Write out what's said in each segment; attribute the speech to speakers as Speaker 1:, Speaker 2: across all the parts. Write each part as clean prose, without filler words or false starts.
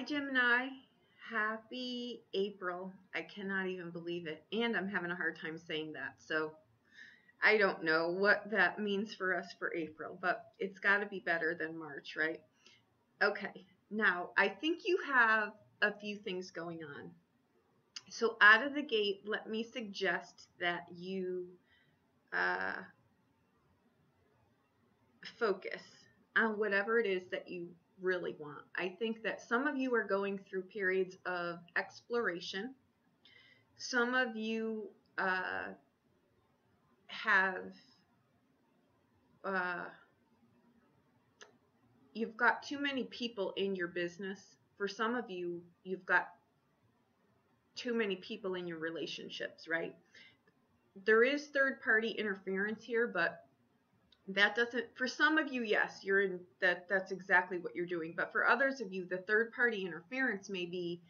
Speaker 1: Gemini, happy April. I cannot even believe it. And I'm having a hard time saying that. So I don't know what that means for us for April, but it's got to be better than March, right? Okay, now I think you have a few things going on. So out of the gate, let me suggest that you focus on whatever it is that you really want. I think that some of you are going through periods of exploration. Some of you have you've got too many people in your business. For some of you, you've got too many people in your relationships, right? There is third-party interference here, but that doesn't, for some of you, yes, you're in that's exactly what you're doing. But for others of you, the third-party interference may be,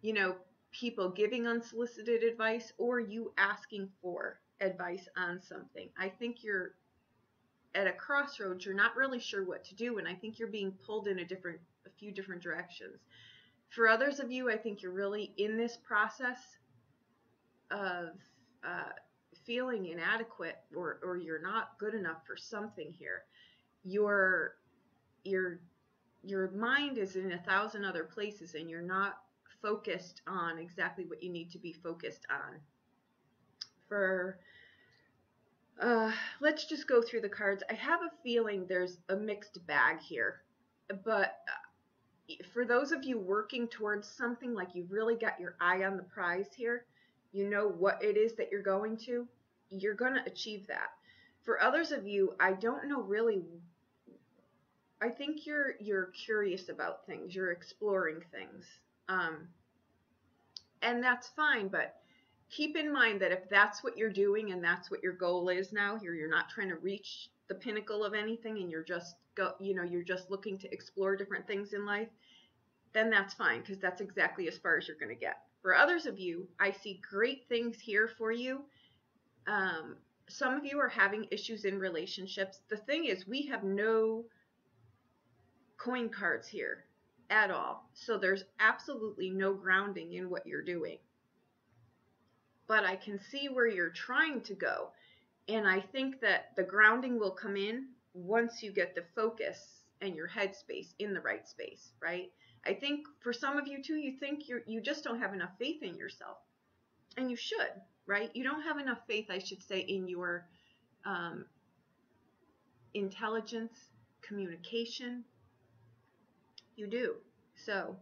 Speaker 1: you know, people giving unsolicited advice or you asking for advice on something. I think you're at a crossroads. You're not really sure what to do, and I think you're being pulled in a few different directions. For others of you, I think you're really in this process of feeling inadequate or you're not good enough for something here. Your mind is in 1,000 other places and you're not focused on exactly what you need to be focused on. For let's just go through the cards. I have a feeling there's a mixed bag here, but for those of you working towards something, like you've really got your eye on the prize here, you know what it is that you're going to, you're going to achieve that. For others of you, I don't know really, I think you're curious about things, you're exploring things, and that's fine, but keep in mind that if that's what you're doing and that's what your goal is now, here you're not trying to reach the pinnacle of anything and you're just you're just looking to explore different things in life, then that's fine, because that's exactly as far as you're going to get. For others of you, I see great things here for you. Some of you are having issues in relationships. The thing is, we have no coin cards here at all. So there's absolutely no grounding in what you're doing. But I can see where you're trying to go. And I think that the grounding will come in once you get the focus and your headspace in the right space, right? I think for some of you too, you think you just don't have enough faith in yourself. And you should, right? You don't have enough faith, I should say, in your intelligence, communication. You do. So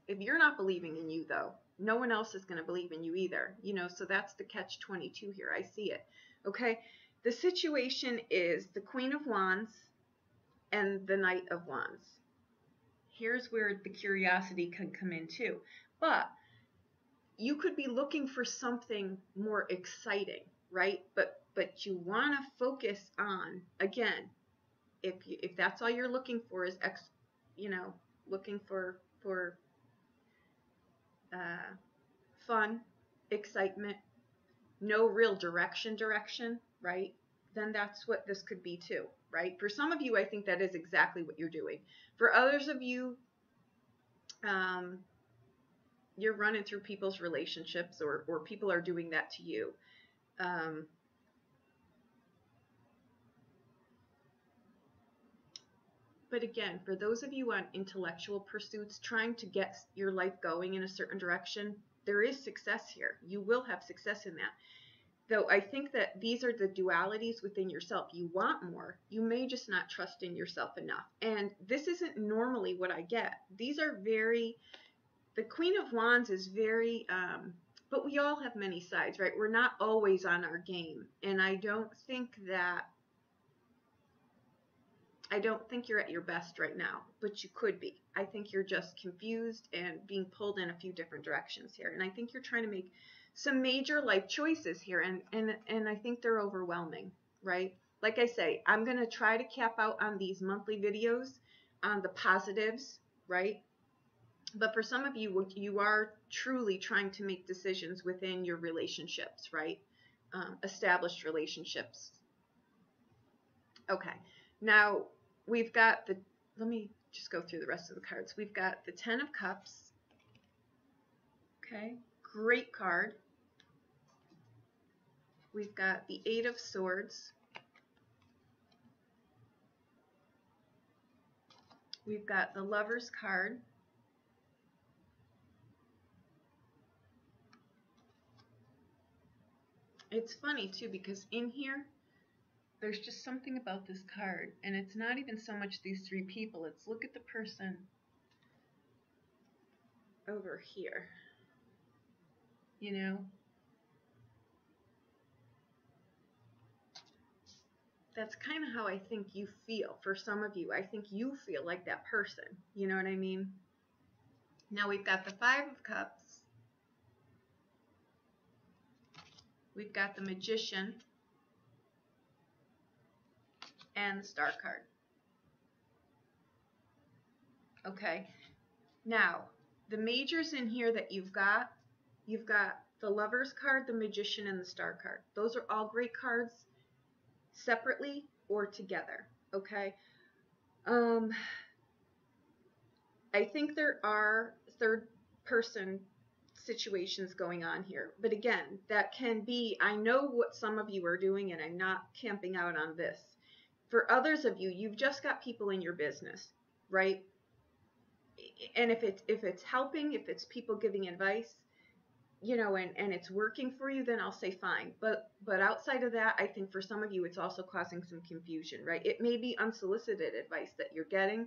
Speaker 1: if you're not believing in you, though, no one else is going to believe in you either. You know, so that's the catch-22 here. I see it. Okay. The situation is the Queen of Wands and the Knight of Wands. Here's where the curiosity can come in too. But you could be looking for something more exciting, right? But you want to focus on, again, if that's all you're looking for is looking for fun, excitement, no real direction, right? Then that's what this could be too, right? For some of you, I think that is exactly what you're doing. For others of you, you're running through people's relationships, or people are doing that to you. But again, for those of you on intellectual pursuits, trying to get your life going in a certain direction, there is success here. You will have success in that. Though I think that these are the dualities within yourself. You want more. You may just not trust in yourself enough. And this isn't normally what I get. These are the Queen of Wands is very, but we all have many sides, right? We're not always on our game. And I don't think you're at your best right now, but you could be. I think you're just confused and being pulled in a few different directions here. And I think you're trying to make some major life choices here, and I think they're overwhelming, right? Like I say, I'm going to try to cap out on these monthly videos on the positives, right? But for some of you, you are truly trying to make decisions within your relationships, right? Established relationships. Okay, now we've got let me just go through the rest of the cards. We've got the Ten of Cups Okay, great card. We've got the Eight of Swords. We've got the Lover's card. It's funny too, because in here, there's just something about this card, and it's not even so much these three people, it's look at the person over here, you know? That's kind of how I think you feel. For some of you, I think you feel like that person, you know what I mean? Now we've got the Five of Cups. We've got the Magician and the Star card. Okay, now the majors in here that you've got the Lover's card, the Magician, and the Star card. Those are all great cards separately or together, okay? I think there are third person situations going on here, but again, that can be, I know what some of you are doing, and I'm not camping out on this. For others of you, you've just got people in your business, right? And if it's helping, if it's people giving advice, you know, and it's working for you, then I'll say fine. But outside of that, I think for some of you, it's also causing some confusion, right? It may be unsolicited advice that you're getting,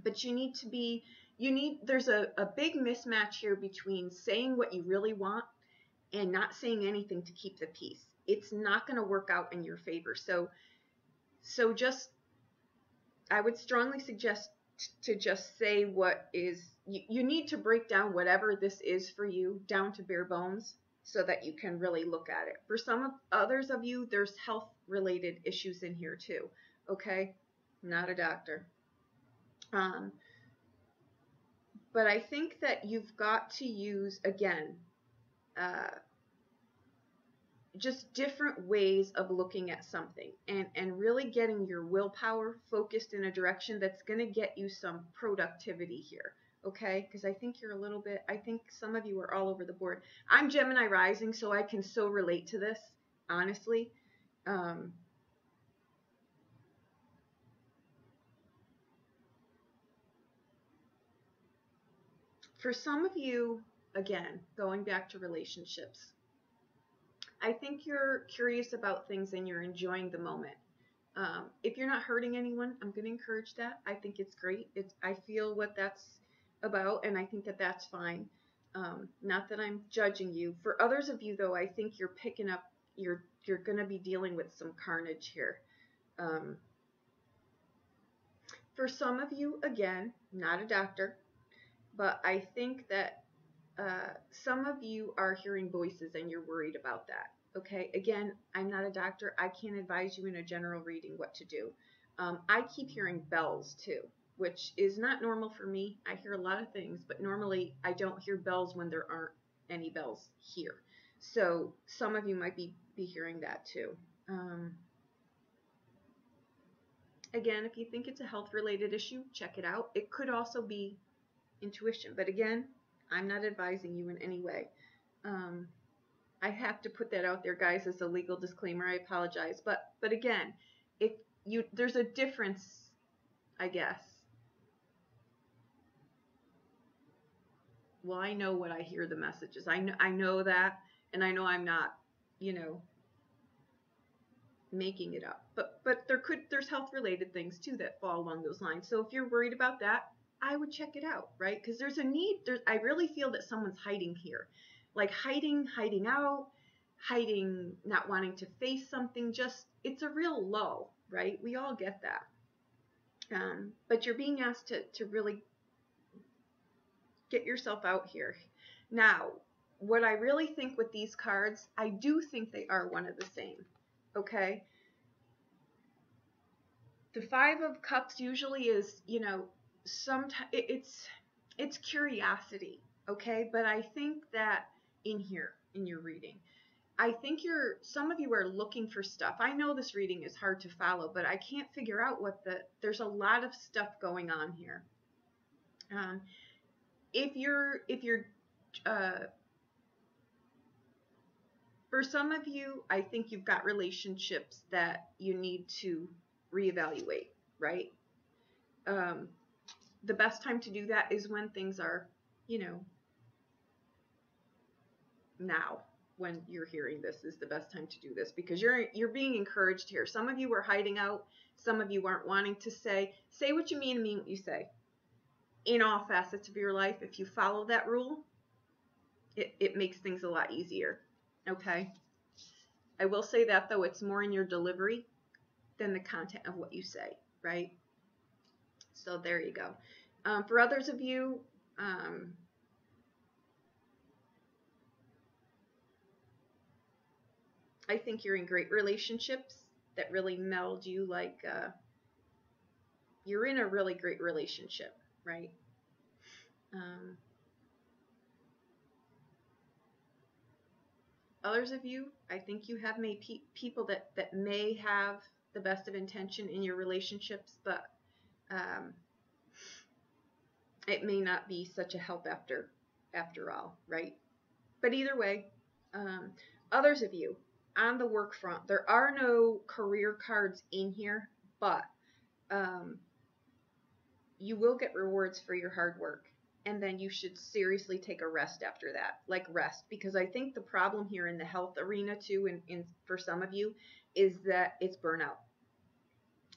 Speaker 1: but you need to be, there's a big mismatch here between saying what you really want and not saying anything to keep the peace. It's not going to work out in your favor. So just, I would strongly suggest to just say what is, you need to break down whatever this is for you down to bare bones so that you can really look at it. For some of others of you, there's health related issues in here too. Okay, not a doctor. But I think that you've got to use, again, just different ways of looking at something and really getting your willpower focused in a direction that's going to get you some productivity here, okay? Because I think you're a little bit, I think some of you are all over the board. I'm Gemini rising, so I can so relate to this, honestly. For some of you, again, going back to relationships, I think you're curious about things and you're enjoying the moment. If you're not hurting anyone, I'm going to encourage that. I think it's great. I feel what that's about, and I think that that's fine. Not that I'm judging you. For others of you, though, I think you're picking up, you're going to be dealing with some carnage here. For some of you, again, not a doctor, but I think that some of you are hearing voices and you're worried about that. Okay, again, I'm not a doctor. I can't advise you in a general reading what to do. I keep hearing bells too, which is not normal for me. I hear a lot of things, but normally I don't hear bells when there aren't any bells here. So some of you might be hearing that too. Again, if you think it's a health-related issue, check it out. It could also be intuition, but again, I'm not advising you in any way. I have to put that out there, guys, as a legal disclaimer. I apologize, but again, if there's a difference, I guess. Well, I know what I hear the messages. I know that, and I know I'm not, you know, making it up. But there's health-related things too that fall along those lines. So if you're worried about that, I would check it out, right? Because there's a need. I really feel that someone's hiding here. Like hiding out, hiding, not wanting to face something, just, it's a real low, right? We all get that. But you're being asked to really get yourself out here. Now, what I really think with these cards, I do think they are one of the same, okay? The Five of Cups usually is, you know, sometimes it's curiosity, okay? But I think that in here, in your reading, I think some of you are looking for stuff. I know this reading is hard to follow, but I can't figure out there's a lot of stuff going on here. If you're For some of you, I think you've got relationships that you need to reevaluate, right? The best time to do that is when things are, you know, now. When you're hearing this is the best time to do this, because you're being encouraged here. Some of you are hiding out. Some of you aren't wanting to say what you mean what you say. In all facets of your life, if you follow that rule, it makes things a lot easier. Okay? I will say that, though, it's more in your delivery than the content of what you say, right? So there you go. For others of you, I think you're in great relationships that really meld you, like you're in a really great relationship, right? Others of you, I think you have made people that may have the best of intention in your relationships, but it may not be such a help after all, right? But either way, others of you, on the work front, there are no career cards in here, but you will get rewards for your hard work. And then you should seriously take a rest after that, like rest, because I think the problem here in the health arena too, and for some of you, is that it's burnout.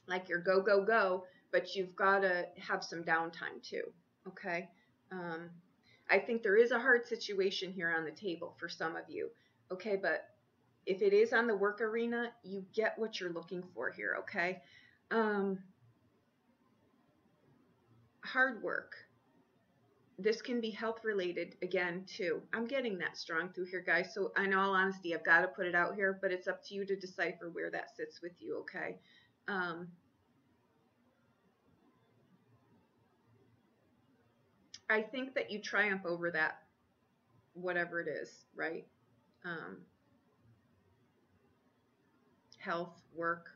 Speaker 1: Like you're go, go, go, but you've got to have some downtime too, okay? I think there is a hard situation here on the table for some of you, okay? But if it is on the work arena, you get what you're looking for here, okay? Hard work. This can be health related again too. I'm getting that strong through here, guys. So in all honesty, I've got to put it out here, but it's up to you to decipher where that sits with you, okay? I think that you triumph over that, whatever it is, right? Health, work.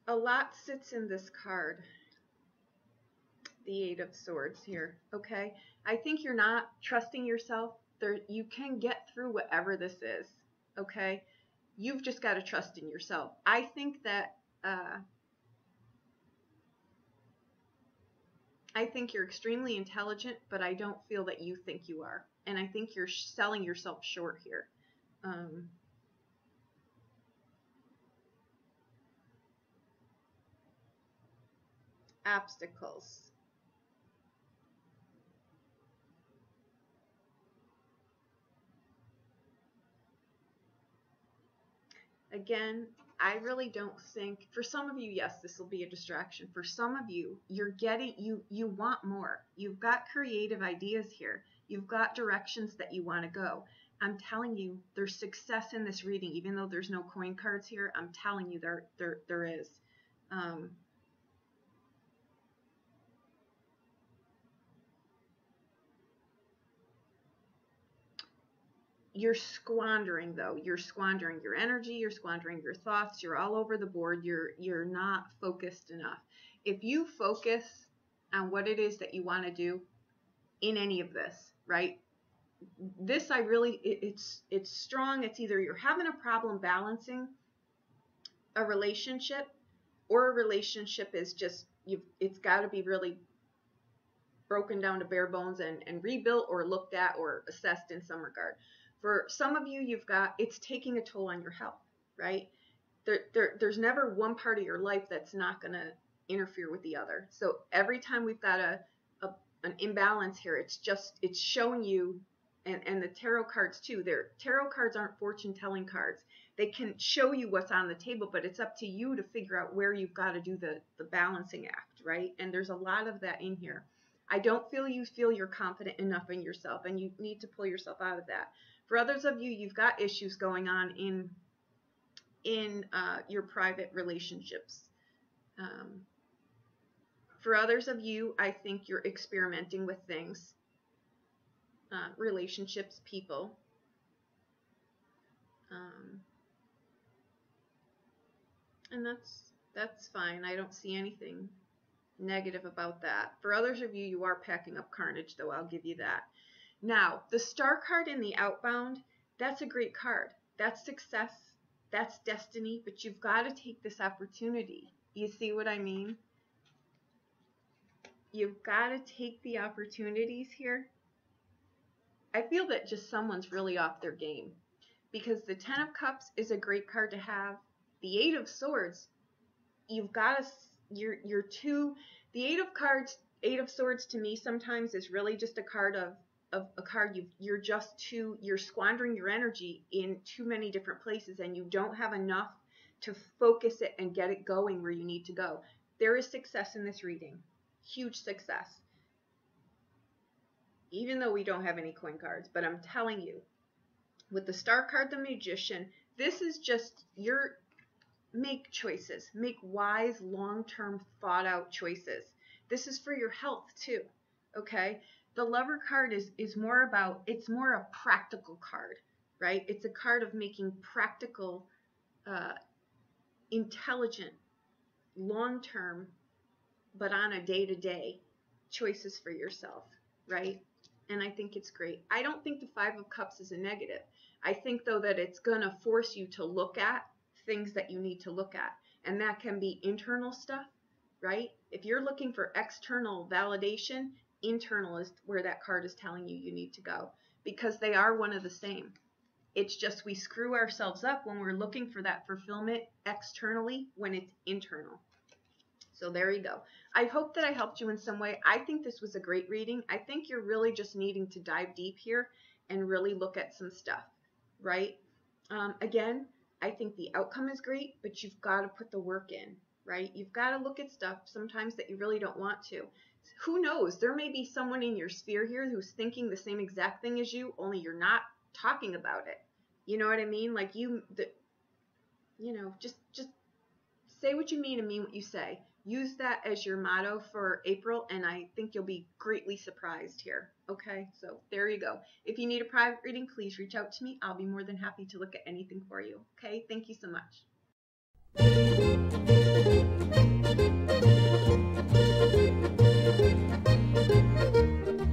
Speaker 1: A lot sits in this card, the Eight of Swords here, okay? I think you're not trusting yourself. You can get through whatever this is, okay? You've just got to trust in yourself. I think that I think you're extremely intelligent, but I don't feel that you think you are. And I think you're selling yourself short here. Obstacles. Again, I really don't think, for some of you, yes, this will be a distraction. For some of you, you want more. You've got creative ideas here. You've got directions that you want to go. I'm telling you, there's success in this reading, even though there's no coin cards here. I'm telling you, there is. You're squandering, though. You're squandering your energy. You're squandering your thoughts. You're all over the board. You're not focused enough. If you focus on what it is that you want to do in any of this, right? This it's strong. It's either you're having a problem balancing a relationship, or a relationship is just it's got to be really broken down to bare bones and rebuilt or looked at or assessed in some regard. For some of you, it's taking a toll on your health, right? There's never one part of your life that's not going to interfere with the other. So every time we've got an imbalance here, it's showing you, and the tarot cards too. Tarot cards aren't fortune telling cards. They can show you what's on the table, but it's up to you to figure out where you've got to do the balancing act, right? And there's a lot of that in here. I don't feel you're confident enough in yourself, and you need to pull yourself out of that. For others of you, you've got issues going on in your private relationships. For others of you, I think you're experimenting with things, relationships, people. And that's fine. I don't see anything negative about that. For others of you, you are packing up carnage, though. I'll give you that. Now, the star card in the outbound, that's a great card. That's success. That's destiny. But you've got to take this opportunity. You see what I mean? You've got to take the opportunities here. I feel that just someone's really off their game, because the Ten of Cups is a great card to have. The Eight of Swords, you've got to, you're too, the Eight of Swords to me sometimes is really just a card of a card you're squandering your energy in too many different places, and you don't have enough to focus it and get it going where you need to go. There is success in this reading. Huge success. Even though we don't have any coin cards, but I'm telling you, with the Star card, the Magician, this is just make choices. Make wise, long-term, thought-out choices. This is for your health too, okay? The Lover card is more about, it's more a practical card, right? It's a card of making practical, intelligent, long-term, but on a day-to-day choices for yourself, right? And I think it's great. I don't think the Five of Cups is a negative. I think, though, that it's going to force you to look at things that you need to look at. And that can be internal stuff, right? If you're looking for external validation, internal is where that card is telling you you need to go, because they are one of the same. It's just we screw ourselves up when we're looking for that fulfillment externally when it's internal. So there you go. I hope that I helped you in some way. I think this was a great reading. I think you're really just needing to dive deep here and really look at some stuff, right? Again, I think the outcome is great, but you've got to put the work in, right? You've got to look at stuff sometimes that you really don't want to. Who knows? There may be someone in your sphere here who's thinking the same exact thing as you, only you're not talking about it. You know what I mean? Like just say what you mean and mean what you say. Use that as your motto for April, and I think you'll be greatly surprised here. Okay, so there you go. If you need a private reading, please reach out to me. I'll be more than happy to look at anything for you. Okay, thank you so much.